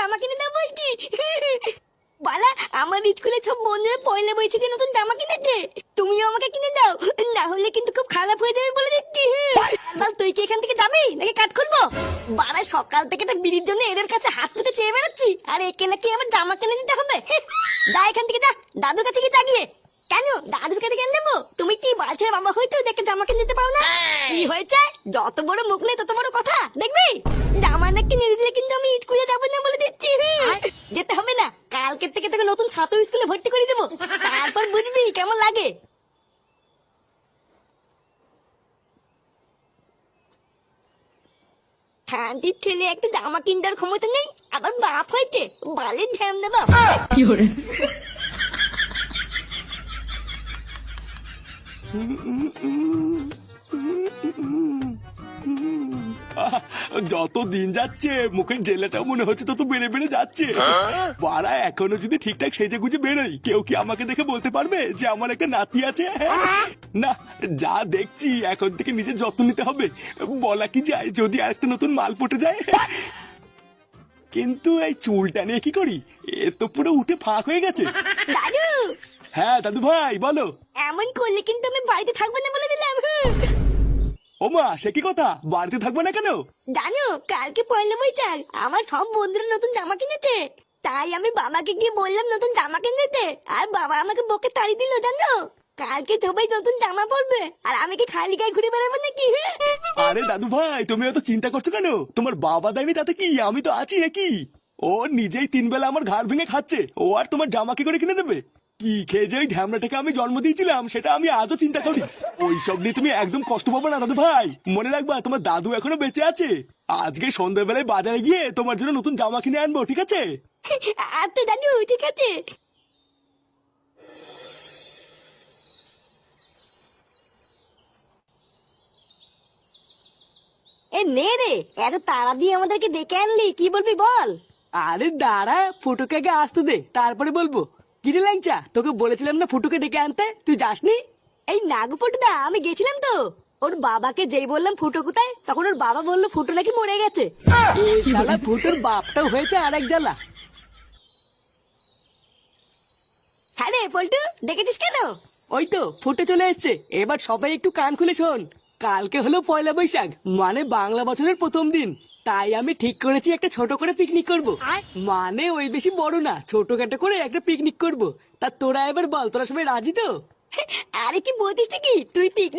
জামা কিনে দাও বলছি। বালা, আমার স্কুলে সব বন্ধুরা পয়লা বৈশাখে নতুন জামা কিনেছে, তুমিও আমাকে কিনে দাও, না হলে কিন্তু খুব খারাপ হয়ে যাবে বলে দিচ্ছি। বল, তুই কি এখান থেকে যাবি নাকি কাট খুলবো? বাড়া, সকাল থেকে তো বিড়ির জন্য এদের কাছে হাত পেতে চেয়ে বেড়াচ্ছি, আর একে নাকি আমার জামা কিনে দিতে হবে। যা এখান থেকে, যা দাদুর কাছে গিয়ে চাগিয়ে। কেন দাদুর কাছে কেন নেবো? তুমি কি বাচ্চা বাবা হয়তো দেখে জামা কিনে দিতে পারো না? কি হয়েছে? যত বড় মুখ নেই তত বড় কথা, দেখবি জামা না কিনে দিলে কিন্তু আমি স্কুলে যাবো না বলে দিচ্ছি। যেতে হবে না, কালকের থেকে তোকে নতুন ছাত্র স্কুলে ভর্তি করে দেবো, তারপর বুঝবি কেমন লাগে। শান্তির ছেলে একটা জামা কিনবার ক্ষমতা নেই, আবার বাপ হয়েছে, বালের ধ্যান দেবা। যত দিন যাচ্ছে মুখের জেলাটাও মনে হচ্ছে তত বেড়ে বেড়ে যাচ্ছে। বাড়া, এখনো যদি ঠিকঠাক সেজে গুজে বেরোই, কেউ কি আমাকে দেখে বলতে পারবে যে আমার একটা নাতি আছে? না, যা দেখছি এখন থেকে নিজের যত্ন নিতে হবে। বলা কি যায়, যদি আরেকটা নতুন মাল পটে যায়। কিন্তু এই চুলটা নিয়ে কি করি? এ তো পুরো উঠে ফাঁক হয়ে গেছে। দাদু, হ্যাঁ দাদু ভাই, বলো। এমন করলে কিন্তু আমি বাড়িতে থাকবো না বলে দিলাম। ওমা, সে কি কথা? বাড়িতে থাকবো না কেন? জানো, কালকে পয়লা বৈশাখ, আমার সব বন্ধুরা নতুন জামা কিনেছে, তাই আমি বাবাকে গিয়ে বললাম নতুন জামা কিনতে, আর বাবা আমাকে বকে তাড়ি দিল। জানো, কালকে সবাই নতুন জামা পরবে, আর আমি কি খালি গায়ে ঘুরে বেড়াবো নাকি? আরে দাদু ভাই, তুমি এত চিন্তা করছো কেন? তোমার বাবা দেয়নি তাতে কি, আমি তো আছি নাকি? ও নিজেই 3 বেলা আমার ঘাড় ভেঙে খাচ্ছে, ও আর তোমার জামা কি করে কিনে দেবে? কি খেয়ে যে ওই ঢ্যামড়াটাকে আমি জন্ম দিয়েছিলাম সেটা আমি আজও চিন্তা করি। ওইসব নিয়ে তুমি একদম কষ্ট পাবো না দাদু ভাই, মনে রাখবা তোমার দাদু এখনো বেঁচে আছে। আজকে সন্ধ্যাবেলায় বাজারে গিয়ে তোমার জন্য নতুন জামা কিনে আনবো, ঠিক আছে? আচ্ছা দাদু, ঠিক আছে। এ নে রে, এত তাড়া দিয়ে আমাদেরকে ডেকে আনলি, কি বলবি বল? আরে দাঁড়া, ফুটুকে আগে আসতে দে, তারপরে বলবো। কিরে ল্যাংচা, তোকে বলেছিলাম না ফুটুকে ডেকে আনতে, তুই যাসনি? এই নাগপটুদা, আমি গেছিলাম তো, ওর বাবাকে যেই বললাম ফুটো কোথায়, তখন ওর বাবা বললো ফুটো নাকি মরে গেছে। এই শালা ফুটুর বাপটাও হয়েছে আরেক জ্বালা। হ্যাঁ রে পল্টু, ডেকেছিস কেন? ওই তো ফুটে চলে এসছে, এবার সবাই একটু কান খুলে শোন। কালকে হলো পয়লা বৈশাখ, মানে বাংলা বছরের প্রথম দিন। তাই আমি ঠিক করেছি একটা ছোট করে পিকনিক করব। মানে ওই বেশি বড় না, ছোটখাটো করে একটা পিকনিক করব। তা তোরা এবার বল, তোরা সবাই রাজি তো? আরে কি বলতিস নাকি তুই? পিকনিক